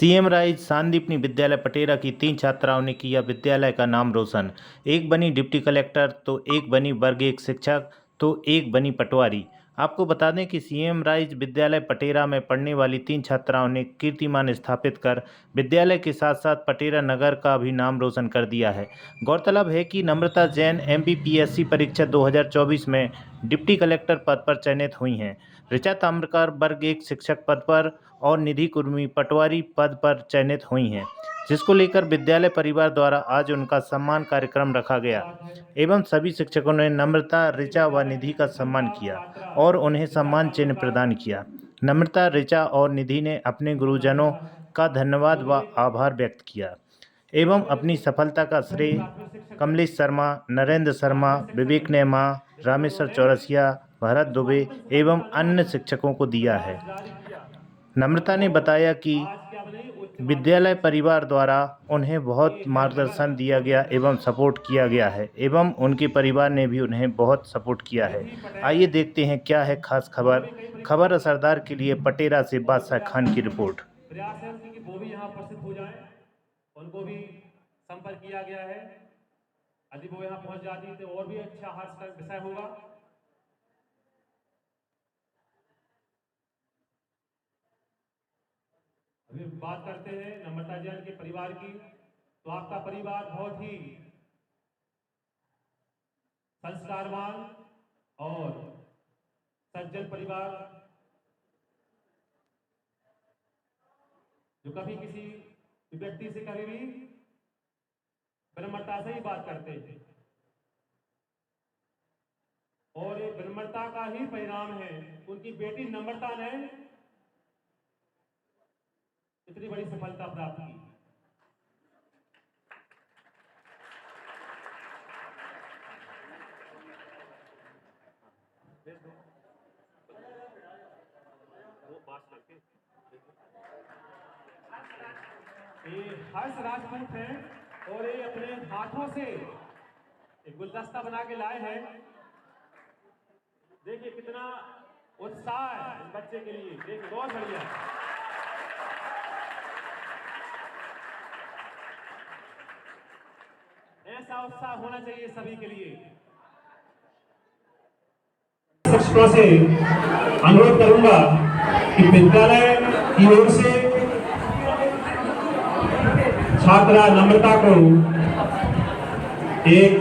CM rise Sandipani विद्यालय पटेरा की 3 छात्राओं ने किया विद्यालय का नाम रोशन। एक बनी डिप्टी कलेक्टर तो एक बनी वर्ग 1 शिक्षक तो एक बनी पटवारी। आपको बता दें कि सीएम राइज विद्यालय पटेरा में पढ़ने वाली 3 छात्राओं ने कीर्तिमान स्थापित कर विद्यालय के साथ साथ पटेरा नगर का भी नाम रोशन कर दिया है। गौरतलब है कि नम्रता जैन एमपीपीएससी परीक्षा 2024 में डिप्टी कलेक्टर पद पर चयनित हुई हैं। ऋचा ताम्रकार वर्ग 1 शिक्षक पद पर और निधि कुर्मी पटवारी पद पर चयनित हुई हैं, जिसको लेकर विद्यालय परिवार द्वारा आज उनका सम्मान कार्यक्रम रखा गया एवं सभी शिक्षकों ने नम्रता, ऋचा व निधि का सम्मान किया और उन्हें सम्मान चिन्ह प्रदान किया। नम्रता, ऋचा और निधि ने अपने गुरुजनों का धन्यवाद व आभार व्यक्त किया एवं अपनी सफलता का श्रेय कमलेश शर्मा, नरेंद्र शर्मा, विवेक नेमा, रामेश्वर चौरसिया, भरत दुबे एवं अन्य शिक्षकों को दिया है। नम्रता ने बताया कि विद्यालय परिवार द्वारा उन्हें बहुत मार्गदर्शन दिया गया एवं सपोर्ट किया गया है एवं उनके परिवार ने भी उन्हें बहुत सपोर्ट किया है। आइए देखते हैं क्या है खास खबर असरदार के लिए पटेरा से बादशाह खान की रिपोर्ट। प्रयास है कि वो भी यहाँ उपस्थित हो जाएं, उनको भी संपर्क किया गया है। यदि वो यहाँ पहुंच जाती तो और भी अच्छा हर्ष का विषय होगा। अभी बात करते हैं नम्रता जैन के परिवार की। तो आपका परिवार बहुत ही संस्कारवान और सज्जन परिवार, जो कभी किसी व्यक्ति से कभी भी विनम्रता से ही बात करते थे और ये विनम्रता का ही परिणाम है। उनकी बेटी नम्रता ने इतनी बड़ी सफलता प्राप्त की। ये हर्ष राजपूत है और ये अपने हाथों से एक गुलदस्ता बना के लाए हैं। देखिए कितना उत्साह है इस बच्चे के लिए, देखिए बहुत बढ़िया। ऐसा उत्साह होना चाहिए सभी के लिए। शिक्षकों से अनुरोध करूंगा कि विद्यालय की ओर से छात्रा नम्रता को एक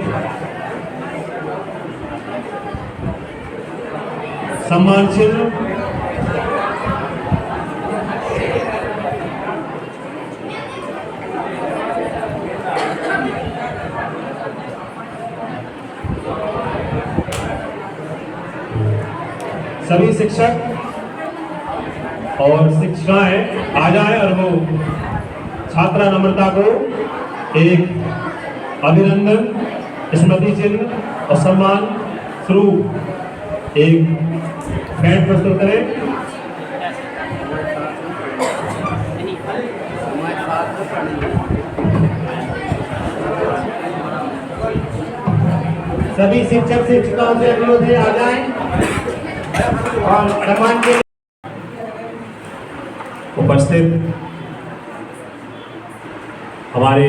सम्मान चिन्ह सभी शिक्षक और शिक्षिकाएं आ जाएं और वो छात्रा नम्रता को एक अभिनंदन, स्मृति चिन्ह और सम्मान स्वरूप एक भेंट प्रस्तुत करें। सभी शिक्षक शिक्षिकाओं से अनुरोध है आ जाएं और सम्मान के उपस्थित हमारे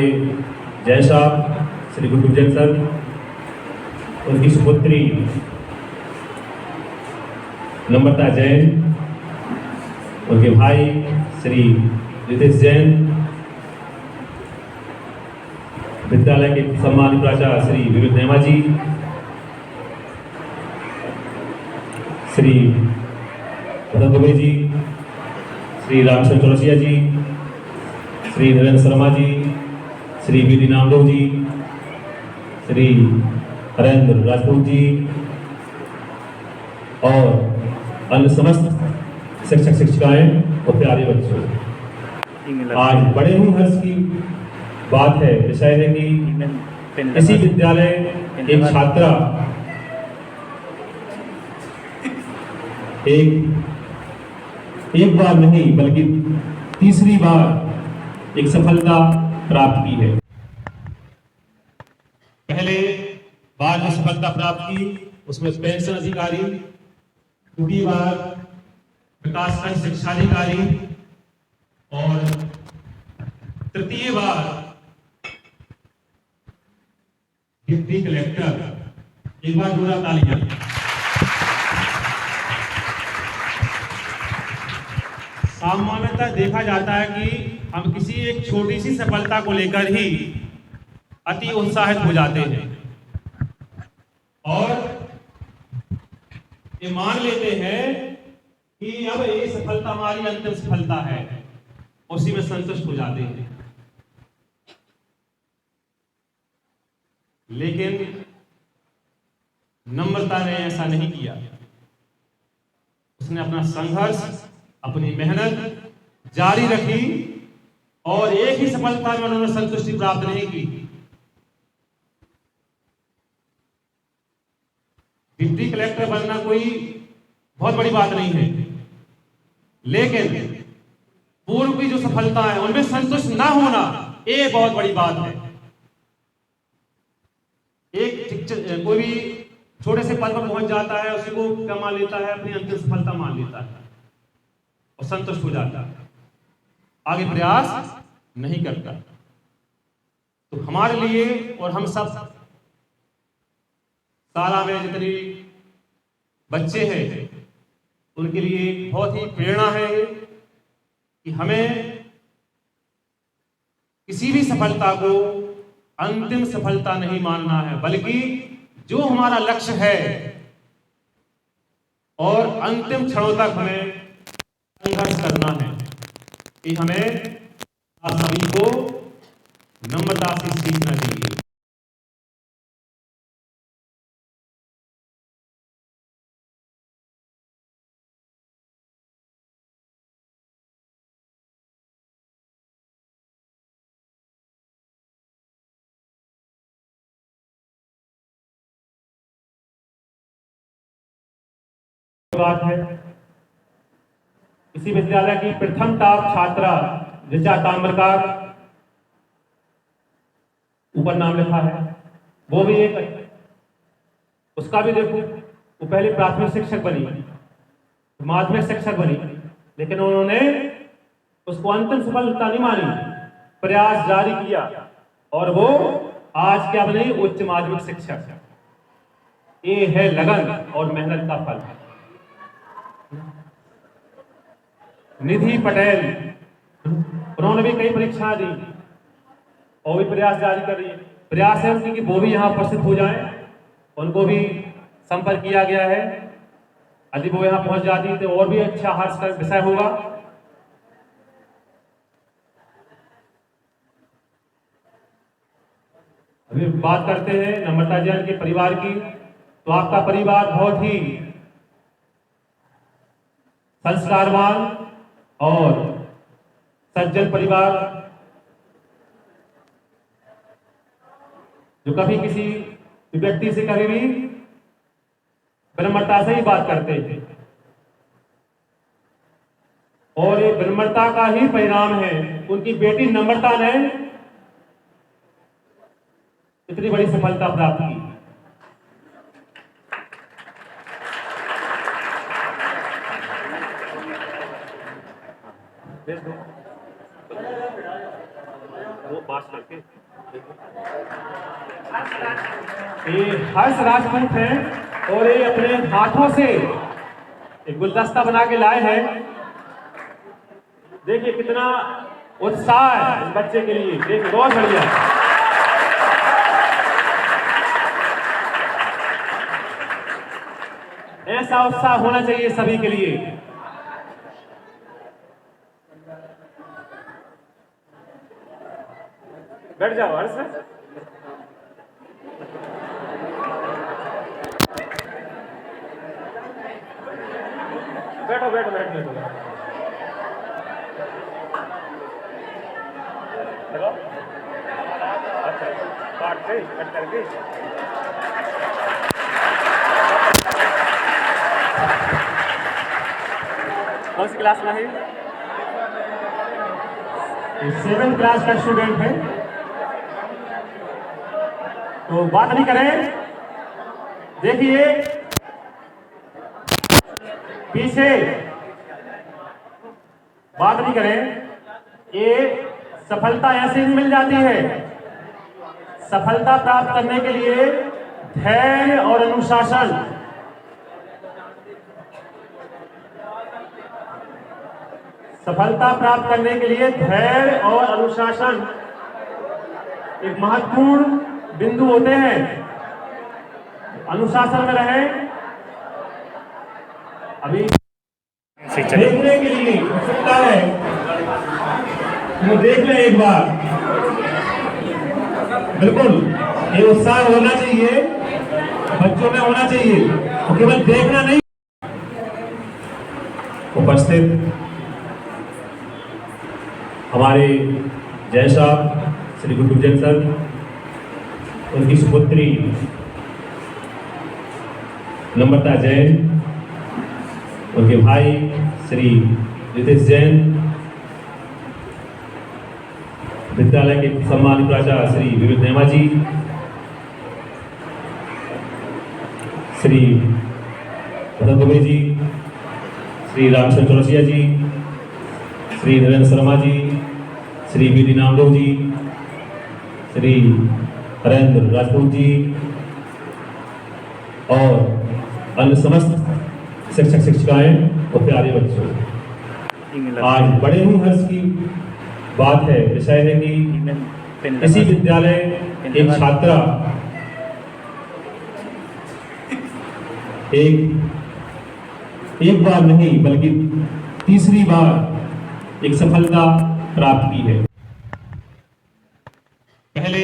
जय साहब श्री गुड्डू जैन सर, उनकी सुपुत्री नम्रता जैन, उनके भाई श्री रितेश जैन, विद्यालय के सम्मानित प्राचार्य श्री विवेक नेमा जी, श्री भरत दुबे जी, श्री रामेश्वर चौरसिया जी, श्री नरेंद्र शर्मा जी, श्री वी डी नामदेव जी, श्री हरेंद्र राजपूत जी और अन्य समस्त शिक्षक शिक्षिकाएं और प्यारे बच्चों, आज बड़े ही हर्ष की बात है, विषय है कि इसी विद्यालय एक छात्रा एक बार नहीं बल्कि तीसरी बार एक सफलता प्राप्त की है। पहले बार जो सफलता प्राप्त की उसमें पेंशन अधिकारी, दूसरी बार विकासखंड शिक्षा अधिकारी और तृतीय बार डिप्टी कलेक्टर, एक बार जोरदार तालियां। सामान्यतः देखा जाता है कि हम किसी एक छोटी सी सफलता को लेकर ही अति उत्साहित हो जाते हैं और ये मान लेते हैं कि अब ये सफलता हमारी अंतिम सफलता है, उसी में संतुष्ट हो जाते हैं। लेकिन नम्रता ने ऐसा नहीं किया। उसने अपना संघर्ष, अपनी मेहनत जारी रखी और एक ही सफलता में उन्होंने संतुष्टि प्राप्त नहीं की। डिप्टी कलेक्टर बनना कोई बहुत बड़ी बात नहीं है, लेकिन पूर्व की जो सफलता है उनमें संतुष्ट ना होना ये बहुत बड़ी बात है। एक कोई भी छोटे से पद पर पहुंच जाता है, उसी को क्या मान लेता है, अपनी अंतिम सफलता मान लेता है और संतुष्ट हो जाता है, आगे प्रयास नहीं करता। तो हमारे लिए और हम सब शाला में जितने बच्चे हैं उनके लिए बहुत ही प्रेरणा है कि हमें किसी भी सफलता को अंतिम सफलता नहीं मानना है, बल्कि जो हमारा लक्ष्य है और अंतिम क्षणों तक हमें संघर्ष करना है। कि हमें आप सभी को नम्रता से सीखना चाहिए। बात है, इसी विद्यालय की प्रथम टॉप छात्रा ऋचा ताम्रकार, ऊपर नाम लिखा है, वो भी एक, उसका भी देखो, वो पहले प्राथमिक शिक्षक बनी, माध्यमिक शिक्षक बनी, लेकिन उन्होंने उसको अंतिम सफलता नहीं मानी, प्रयास जारी किया और वो आज क्या बनी, उच्च माध्यमिक शिक्षक। ये है लगन और मेहनत का फल। निधि पटेल, उन्होंने भी कई परीक्षाएं दी और भी प्रयास जारी कर रही है। प्रयास है उनकी कि वो भी यहाँ उपस्थित हो जाएं, उनको भी संपर्क किया गया है। यदि वो यहाँ पहुंच जाती तो और भी अच्छा हर्ष का विषय होगा। अभी बात करते हैं नम्रता जैन के परिवार की, तो आपका परिवार बहुत ही संस्कारवान और सज्जन परिवार, जो कभी किसी व्यक्ति से कभी भी विनम्रता से ही बात करते थे और ये विनम्रता का ही परिणाम है। उनकी बेटी नम्रता ने इतनी बड़ी सफलता प्राप्त की। वो पास करके ये हर्ष राजपूत हैं और ये अपने हाथों से एक गुलदस्ता बना के लाए हैं। देखिए कितना उत्साह है इस बच्चे के लिए, देखिए बहुत बढ़िया। ऐसा उत्साह होना चाहिए सभी के लिए। बैठ जाओ हर्ष। बैठो बैठो बैठो बैठो चलो। अच्छा काट गई, कट कर गई। कौन सी क्लास में है? 7th क्लास का स्टूडेंट है, तो बात नहीं करें। देखिए पीछे बात नहीं करें, ये सफलता ऐसे ही मिल जाती है। सफलता प्राप्त करने के लिए धैर्य और अनुशासन, सफलता प्राप्त करने के लिए धैर्य और अनुशासन एक महत्वपूर्ण बिंदु होते हैं। अनुशासन में रहे। अभी देखने के लिए उत्सुकता है, वो देख ले एक बार। बिल्कुल ये उत्साह होना चाहिए, बच्चों में होना चाहिए, तो केवल देखना नहीं। उपस्थित हमारे जय साहब श्री गुरु सर, उनकी सुपुत्री नम्रता जैन, उनके भाई श्री रितेश जैन, विद्यालय के सम्मानित प्राचार्य श्री विवेक नेमा जी, श्री भरत दुबे जी, श्री रामचंद्र चौरसिया जी, श्री नरेंद्र शर्मा जी, श्री बी नामदेव जी, श्री हरेंद्र राजपूत जी और अन्य समस्त शिक्षक शिक्षिकाएं और प्यारे बच्चों, आज बड़े ही हर्ष की बात है, विषय है कि इसी विद्यालय एक छात्रा एक बार नहीं बल्कि तीसरी बार एक सफलता प्राप्त की है। पहले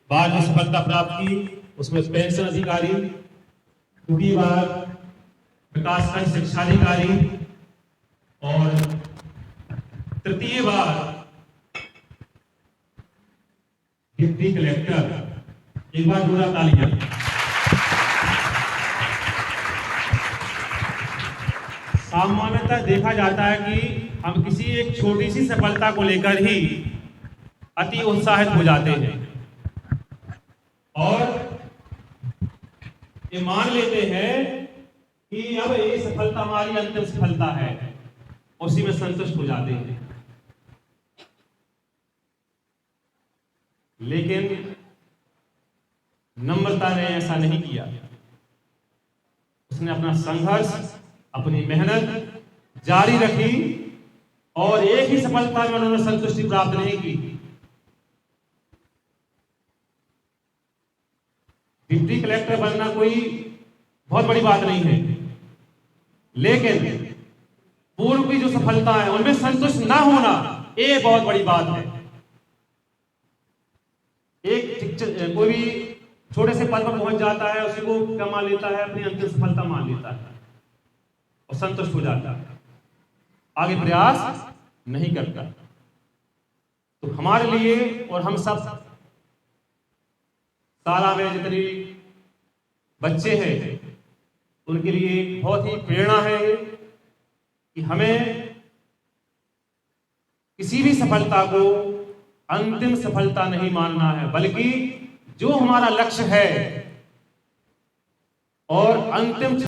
बार जो सफलता प्राप्त की उसमें पेंशन अधिकारी, दूसरी बार विकासखंड शिक्षा अधिकारी और तृतीय बार डिप्टी कलेक्टर। एक बार जोरदार तालियां। सामान्यतः देखा जाता है कि हम किसी एक छोटी सी सफलता को लेकर ही अति उत्साहित हो जाते हैं और ये मान लेते हैं कि अब ये सफलता हमारी अंतिम सफलता है, उसी में संतुष्ट हो जाते हैं। लेकिन नम्रता ने ऐसा नहीं किया। उसने अपना संघर्ष, अपनी मेहनत जारी रखी और एक ही सफलता में उन्होंने संतुष्टि प्राप्त नहीं की। डिप्टी कलेक्टर बनना कोई बहुत बड़ी बात नहीं है, लेकिन पूर्व की जो सफलता है उनमें संतुष्ट ना होना ये बहुत बड़ी बात है। एक कोई भी छोटे से पद पर पहुंच जाता है, उसी को क्या मान लेता है, अपनी अंतिम सफलता मान लेता है और संतुष्ट हो जाता है, आगे प्रयास नहीं करता। तो हमारे लिए और हम सब शाला में जितने बच्चे हैं उनके लिए बहुत ही प्रेरणा है कि हमें किसी भी सफलता को अंतिम सफलता नहीं मानना है, बल्कि जो हमारा लक्ष्य है और अंतिम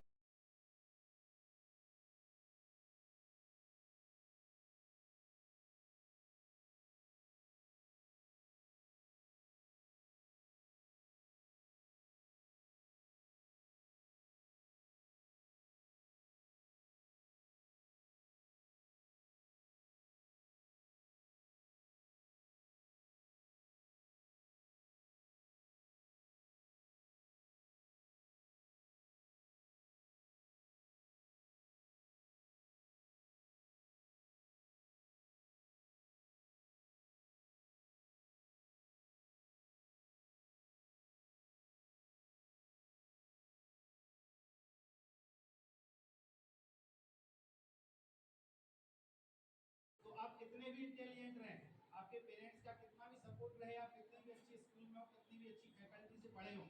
आप कितने भी इंटेलिजेंट रहे, आपके पेरेंट्स का कितना भी सपोर्ट रहे, आप कितनी भी अच्छी स्कूल में हो, कितनी भी अच्छी फैकल्टी से पढ़े हो,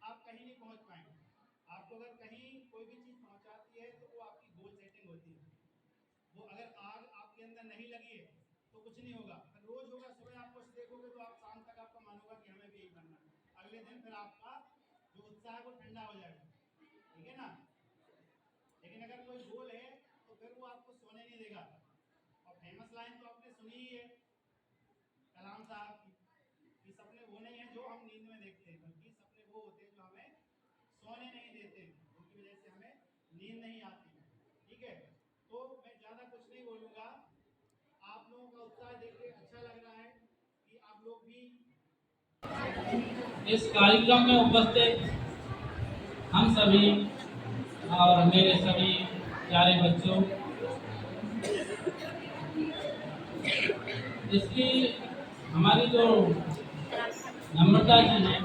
आप कहीं नहीं पहुंच पाएंगे। आपको अगर कहीं कोई भी चीज पहुंचाती है तो वो आपकी गोल सेटिंग होती है। वो अगर आग आपके अंदर नहीं लगी है तो कुछ नहीं होगा। अगर रोज होगा, सुबह आप कुछ देखोगे तो आप शाम तक आपका मन होगा कि हमें भी यही करना है। अगले दिन फिर आपका जो उत्साह है वो ठंडा हो जाएगा, ठीक है ना। लेकिन अगर कोई गोल है तो फिर वो आपको सोने नहीं देगा। और फेमस लाइन तो आपने सुनी ही है सोने नहीं देते, उनकी वजह से हमें नींद नहीं आती है। ठीक है, तो मैं ज़्यादा कुछ नहीं बोलूँगा। आप लोगों का उत्साह देख के अच्छा लग रहा है कि आप लोग भी इस कार्यक्रम में उपस्थित हम सभी और मेरे सभी प्यारे बच्चों, इसकी हमारी जो नम्रता जी हैं,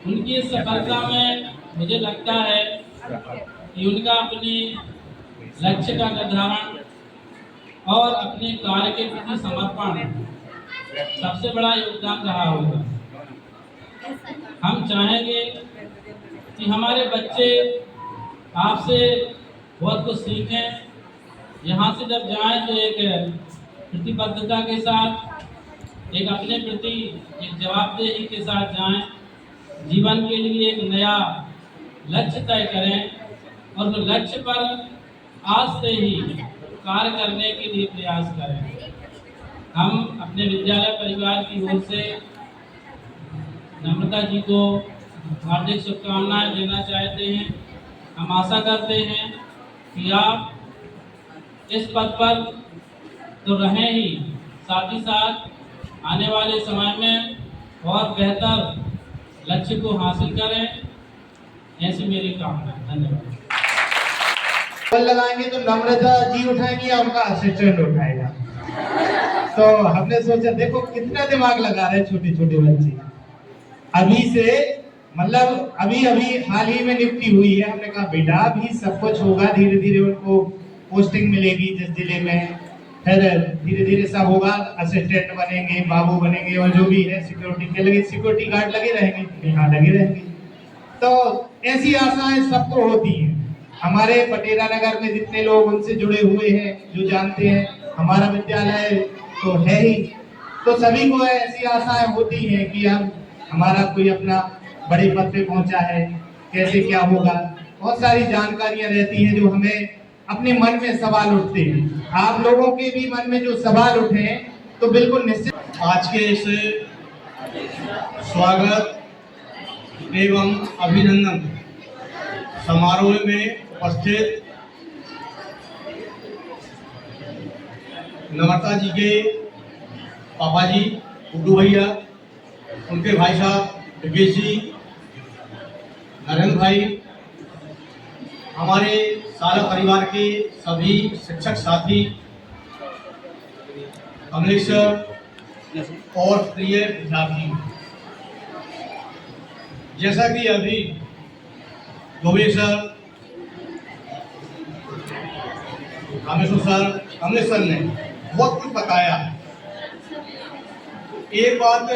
उनकी इस सफलता में मुझे लगता है कि उनका अपने लक्ष्य का निर्धारण और अपने कार्य के प्रति समर्पण सबसे बड़ा योगदान रहा होगा। हम चाहेंगे कि हमारे बच्चे आपसे बहुत कुछ सीखें, यहाँ से जब जाएं तो एक प्रतिबद्धता के साथ, एक अपने प्रति एक जवाबदेही के साथ जाएं, जीवन के लिए एक नया लक्ष्य तय करें और उस लक्ष्य पर आज से ही कार्य करने के लिए प्रयास करें। हम अपने विद्यालय परिवार की ओर से नम्रता जी को हार्दिक शुभकामनाएं देना चाहते हैं। हम आशा करते हैं कि आप इस पद पर तो रहें ही, साथ ही साथ आने वाले समय में और बेहतर लक्ष्य को हासिल करें, ऐसी मेरी कामना है। धन्यवाद। लगाएंगे तो नम्रता जी उठाएंगी या उनका असिस्टेंट उठाएगा? तो हमने सोचा, देखो कितना दिमाग लगा रहे छोटे छोटे बच्चे। अभी से मतलब अभी हाल ही में नियुक्ति हुई है। हमने कहा बेटा अभी सब कुछ होगा, धीरे धीरे उनको पोस्टिंग मिलेगी जिस जिले में, फिर धीरे धीरे सब होगा, असिस्टेंट बनेंगे, बाबू बनेंगे, और जो भी है सिक्योरिटी के लगे, सिक्योरिटी गार्ड लगे रहेंगे, यहाँ लगे रहेंगे। तो ऐसी आशाएं सबको होती हैं। हमारे पटेरा नगर में जितने लोग उनसे जुड़े हुए हैं, जो जानते हैं, हमारा विद्यालय तो है ही, तो सभी को ऐसी आशाएं होती हैं कि हम हमारा कोई अपना बड़े पद पे पहुंचा है, कैसे क्या होगा। बहुत सारी जानकारियां रहती हैं जो हमें अपने मन में सवाल उठते हैं। आप लोगों के भी मन में जो सवाल उठे तो बिल्कुल निश्चित आज के इस स्वागत एवं अभिनंदन समारोह में उपस्थित नम्रता जी के पापा जी, गुड्डू भैया, उनके भाई साहब योगेश जी, नरेंद्र भाई, हमारे सारा परिवार के सभी शिक्षक साथी, कमलेश सर और प्रिय विद्यार्थी, जैसा कि अभी Govind sir, Rameshwar sir, Kamlesh sir ने बहुत कुछ बताया। एक बात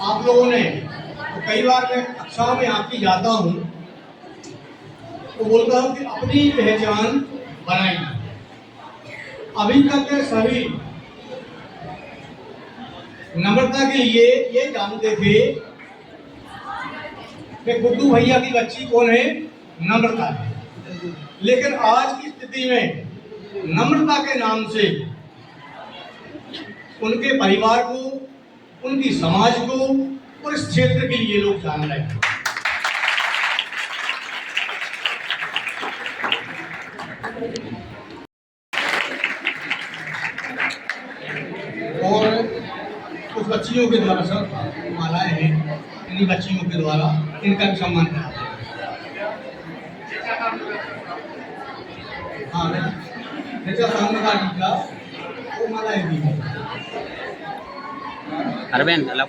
आप लोगों ने, तो कई बार मैं कक्षाओं में आके जाता हूँ तो बोलता हूँ कि अपनी पहचान बनाइए। अभी तक सभी नम्रता के लिए ये जानते थे कि गुड्डू भैया की बच्ची कौन है, नम्रता है। लेकिन आज की स्थिति में नम्रता के नाम से उनके परिवार को, उनकी समाज को और इस क्षेत्र के लिए लोग जान रहे हैं। और कुछ बच्चियों के द्वारा सर मालाएं हैं, इन्हीं बच्चियों के द्वारा इनका भी सम्मान कराते हैं। हाँ, ऋचा सामने जी का वो मालाएं दी है। अरविंद अलग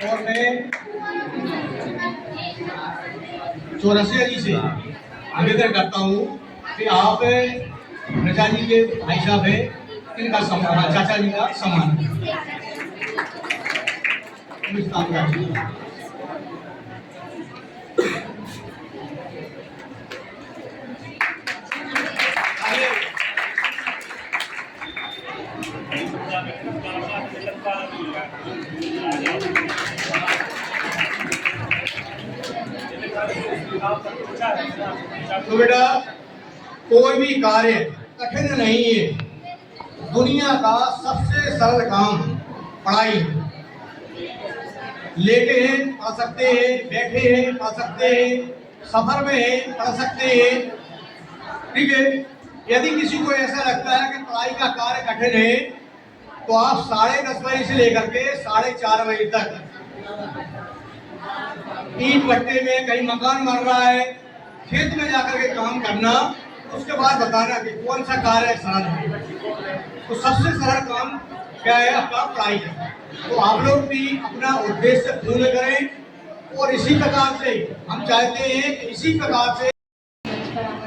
और मैं चौरसिया जी से आवेदन करता हूँ कि आप ऋचा जी के भाई साहब हैं, इनका सम्मान, चाचा जी का सम्मान तो बेटा कोई भी कार्य कठिन नहीं है। दुनिया का सबसे सरल काम पढ़ाई है। लेटे हैं पढ़ सकते हैं, बैठे हैं पढ़ सकते हैं, सफर में हैं पढ़ सकते हैं। ठीक है, यदि किसी को ऐसा लगता है कि पढ़ाई का कार्य कठिन है तो आप 10:30 बजे से लेकर के 4:30 बजे तक ईंट भट्टे में कहीं मकान बन रहा है, खेत में जाकर के काम करना, उसके बाद बताना कि कौन सा कार्य सरल है। तो सबसे सरल काम क्या है? आपका पढ़ाई है। तो आप लोग भी अपना उद्देश्य पूर्ण करें और इसी प्रकार से हम चाहते हैं कि इसी प्रकार से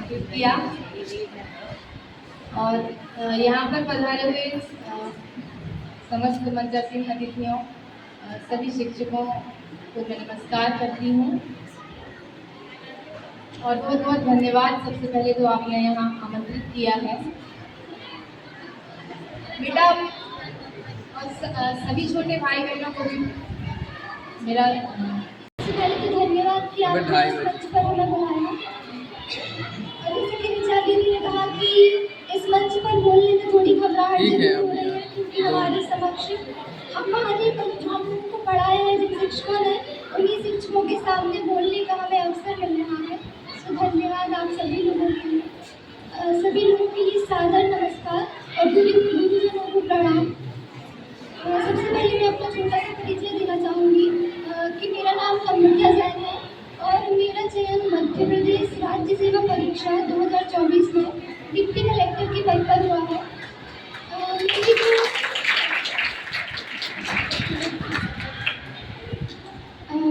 किया। और यहाँ पर पधारे हुए समस्त मंचासीन अतिथियों, सभी शिक्षकों को मैं नमस्कार करती हूँ और बहुत बहुत धन्यवाद सबसे पहले तो आपने यहाँ आमंत्रित किया है बेटा। और सभी छोटे भाई बहनों को भी मेरा पहले तो धन्यवाद कि आपने इस मंच पर हमें बुलाया। और जैसे कि रिचा दीदी ने कहा कि इस मंच पर बोलने में थोड़ी घबराहट जरूर हो रही है, क्योंकि हमारे समक्ष हमारे जो हम लोगों को पढ़ाए हैं जिन शिक्षकों ने, उन्हीं शिक्षकों के सामने बोलने का हमें अवसर मिल रहा है। तो धन्यवाद आप सभी लोगों के लिए, सभी लोगों के लिए सादर नमस्कार और गुरुजनों को प्रणाम। सबसे पहले मैं अपना छोटा सा परिचय देना चाहूँगी कि मेरा नाम अमृता जैन है और मेरा चयन मध्य प्रदेश राज्य सेवा परीक्षा 2024 में डिप्टी कलेक्टर के पद पर हुआ है।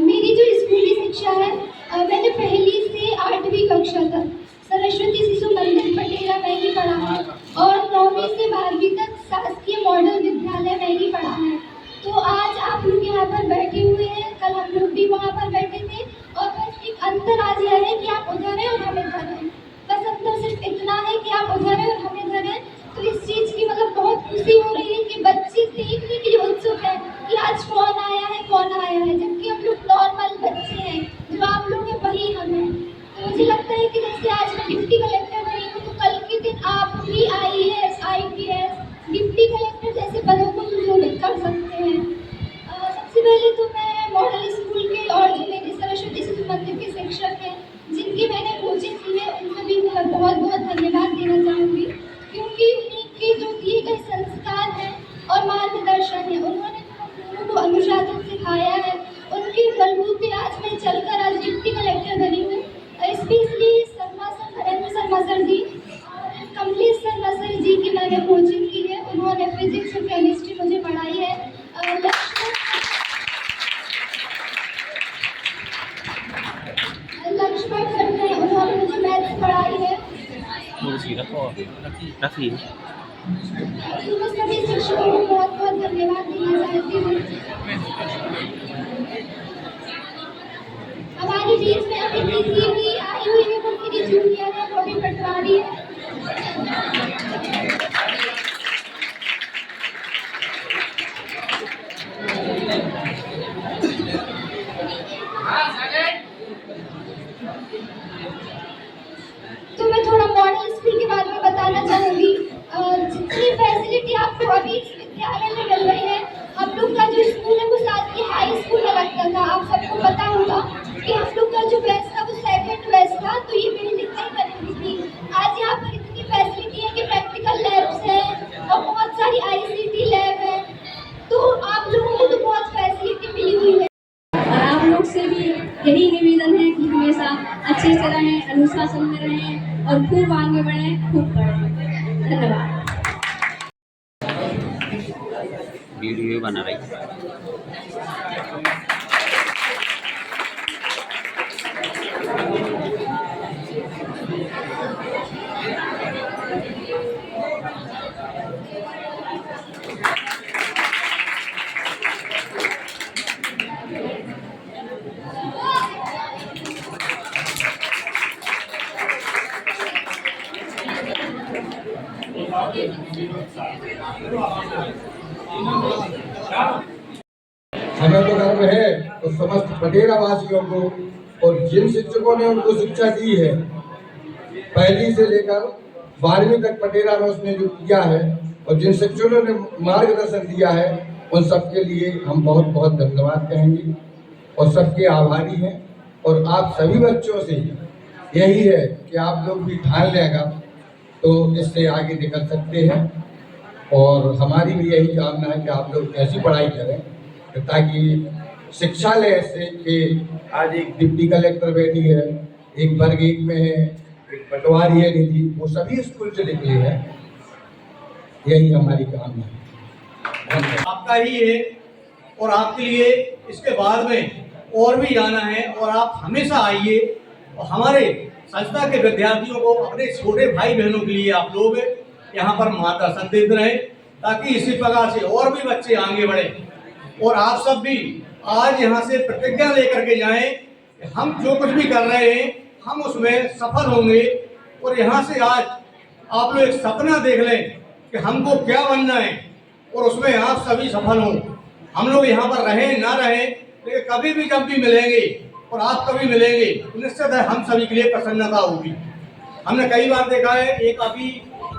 मेरी जो स्कूली शिक्षा है, मैंने पहली से 8वीं कक्षा तक सरस्वती शिशु मंदिर पटेरा में ही पढ़ा है और 9वीं से 12वीं तक शासकीय मॉडल विद्यालय में ही पढ़ा है। तो आज आप लोग यहाँ पर बैठे हुए हैं, कल हम लोग भी वहाँ पर बैठे थे और बस एक अंतर आज यह है कि आप उधर हैं और हम इधर हैं। बस अंतर सिर्फ इतना है कि आप उधर हैं और हम इधर हैं। तो इस चीज़ की मतलब बहुत खुशी हो रही है कि बच्चे देखने के लिए उत्सुक हैं कि आज कौन आया है, जबकि हम लोग नॉर्मल बच्चे हैं, जो आप लोग हैं वही हम हैं। तो मुझे लगता है कि जैसे आज मैं डिप्टी कलेक्टर बनी हूँ तो कल के दिन आप भी IAS, IPS, डिप्टी कलेक्टर जैसे पदों को सुशोभित कर सकते हैं। सबसे पहले तो मैं मॉडल स्कूल के और जो मेरे सरस्वती शिशु मंदिर के शिक्षक हैं जिनकी मैंने कोचिंग की है, उनका भी मैं बहुत बहुत धन्यवाद देना चाहूँगी, क्योंकि उन्हीं के जो दिए गए संस्कार हैं और मार्गदर्शन है, उन्होंने हम लोगों को अनुशासन सिखाया है। उनके बलबूते आज मैं चलकर आज डिप्टी कलेक्टर बनी हूँ। स्पेशली नरेंद्र शर्मा सर जी और कमलेश शर्मा सर जी की मैंने कोचिंग की है। उन्होंने फिजिक्स और केमिस्ट्री मुझे पढ़ाई है। लक्ष्मण सर ने उन्होंने मुझे मैथ्स पढ़ाई है। तो मैं सभी शिक्षकों को बहुत बहुत धन्यवाद देना चाहती हूँ। हमारे बीच में अभी किसी भी आई हुई है, वो मेरी जूनियर है, वो भी पटवारी है। तो मैं थोड़ा मॉडल स्कूल के बारे में बताना चाहूँगी। जितनी फैसिलिटी आपको अभी इस विद्यालय में मिल रही है, हम लोग का जो स्कूल है वो शासकीय हाई स्कूल में लगता था। आप सबको पता होगा कि हम लोग का जो बैच था वो सेकंड बैच था, तो ये बिल्डिंग नहीं बनी हुई थी। आज यहाँ पर इतनी फैसिलिटी है कि प्रैक्टिकल लैब्स हैं और बहुत सारी ICT लैब है, तो आप लोगों को तो बहुत फैसिलिटी मिली हुई है। और आप लोग से भी यही निवेदन है कि हमेशा अच्छे से रहें, अनुशासन में रहें और खूब आगे बढ़ें, खूब पढ़ें। धन्यवाद। वीडियो बना रही हमें तो गर्व है तो समस्त पटेरा वासियों को और जिन शिक्षकों ने उनको शिक्षा दी है पहली से लेकर 12वीं तक पटेरा में उसने जो किया है और जिन शिक्षकों ने मार्गदर्शन दिया है उन सबके लिए हम बहुत बहुत धन्यवाद कहेंगे और सबके आभारी हैं। और आप सभी बच्चों से यही है कि आप लोग भी ठान लेगा तो इससे आगे निकल सकते हैं। और हमारी भी यही कामना है कि आप लोग ऐसी पढ़ाई करें ताकि शिक्षालय से कि आज एक डिप्टी कलेक्टर बैठी है, एक वर्ग 1 में है, एक पटवारी है निधि, वो सभी स्कूल से निकले हैं। यही हमारी कामना है। आपका ही है और आपके लिए इसके बाद में और भी आना है और आप हमेशा आइए और हमारे संस्था के विद्यार्थियों को, अपने छोटे भाई बहनों के लिए आप लोग यहाँ पर मार्गदर्शन देते रहें ताकि इसी प्रकार से और भी बच्चे आगे बढ़े। और आप सब भी आज यहाँ से प्रतिज्ञा लेकर के जाएं कि हम जो कुछ भी कर रहे हैं हम उसमें सफल होंगे। और यहाँ से आज आप लोग एक सपना देख लें कि हमको क्या बनना है और उसमें आप सभी सफल हों। हम लोग यहाँ पर रहें ना रहें, लेकिन कभी भी जब भी मिलेंगे और आप कभी मिलेंगे तो निश्चित है हम सभी के लिए प्रसन्नता होगी। हमने कई बार देखा है, एक अभी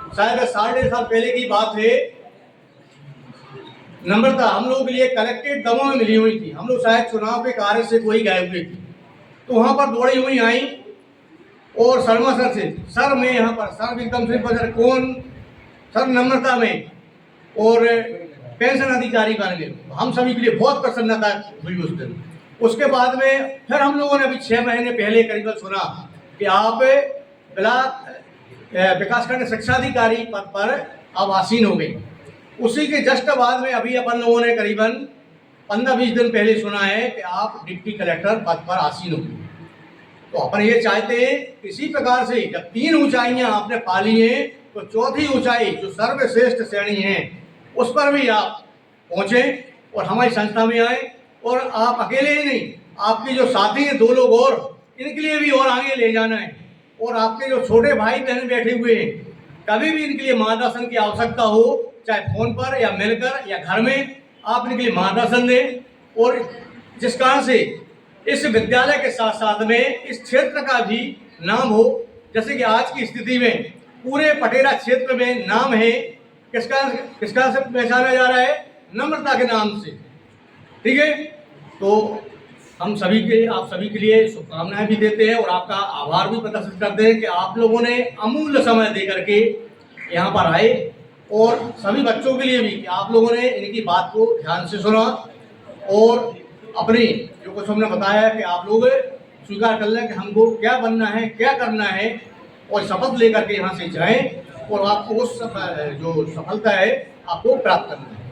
शायद 1.5 साल पहले की बात है, नम्रता हम लोगों के लिए कलेक्टेड दमों में मिली हुई थी। हम लोग शायद चुनाव के कार्य से कोई गए हुए थे, तो वहाँ पर दौड़ी हुई आई और शर्मा सर से, सर मैं यहाँ पर, सर एकदम से सर कौन, सर नम्रता में और पेंशन अधिकारी बन गए। हम सभी के लिए बहुत प्रसन्नता हुई उस दिन। उसके बाद में फिर हम लोगों ने अभी 6 महीने पहले करीबन सुना कि आप ब्लॉक विकासखंड शिक्षाधिकारी पद पर अब आसीन हो गई। उसी के जस्ट बाद में अभी अपन लोगों ने करीबन 15-20 दिन पहले सुना है कि आप डिप्टी कलेक्टर पद पर आसीन हो गई। तो अपन ये चाहते हैं इसी प्रकार से जब 3 ऊंचाइयां आपने पाली हैं तो चौथी ऊंचाई जो सर्वश्रेष्ठ श्रेणी है उस पर भी आप पहुँचें और हमारी संस्था में आए। और आप अकेले ही नहीं, आपके जो साथी हैं 2 लोग और, इनके लिए भी और आगे ले जाना है। और आपके जो छोटे भाई बहन बैठे हुए हैं, कभी भी इनके लिए मार्गदर्शन की आवश्यकता हो, चाहे फोन पर या मिलकर या घर में, आप इनके लिए मार्गदर्शन दें। और जिस कारण से इस विद्यालय के साथ साथ में इस क्षेत्र का भी नाम हो, जैसे कि आज की स्थिति में पूरे पटेरा क्षेत्र में नाम है, किसका से पहचाना जा रहा है, नम्रता के नाम से। ठीक है, तो हम सभी के, आप सभी के लिए शुभकामनाएं भी देते हैं और आपका आभार भी प्रदर्शित करते हैं कि आप लोगों ने अमूल्य समय दे करके यहाँ पर आए। और सभी बच्चों के लिए भी कि आप लोगों ने इनकी बात को ध्यान से सुना और अपनी जो कुछ हमने बताया कि आप लोग स्वीकार कर लें कि हमको क्या बनना है, क्या करना है, और शपथ लेकर के यहाँ से जाएं और आपको उस जो सफलता है आपको प्राप्त करना है।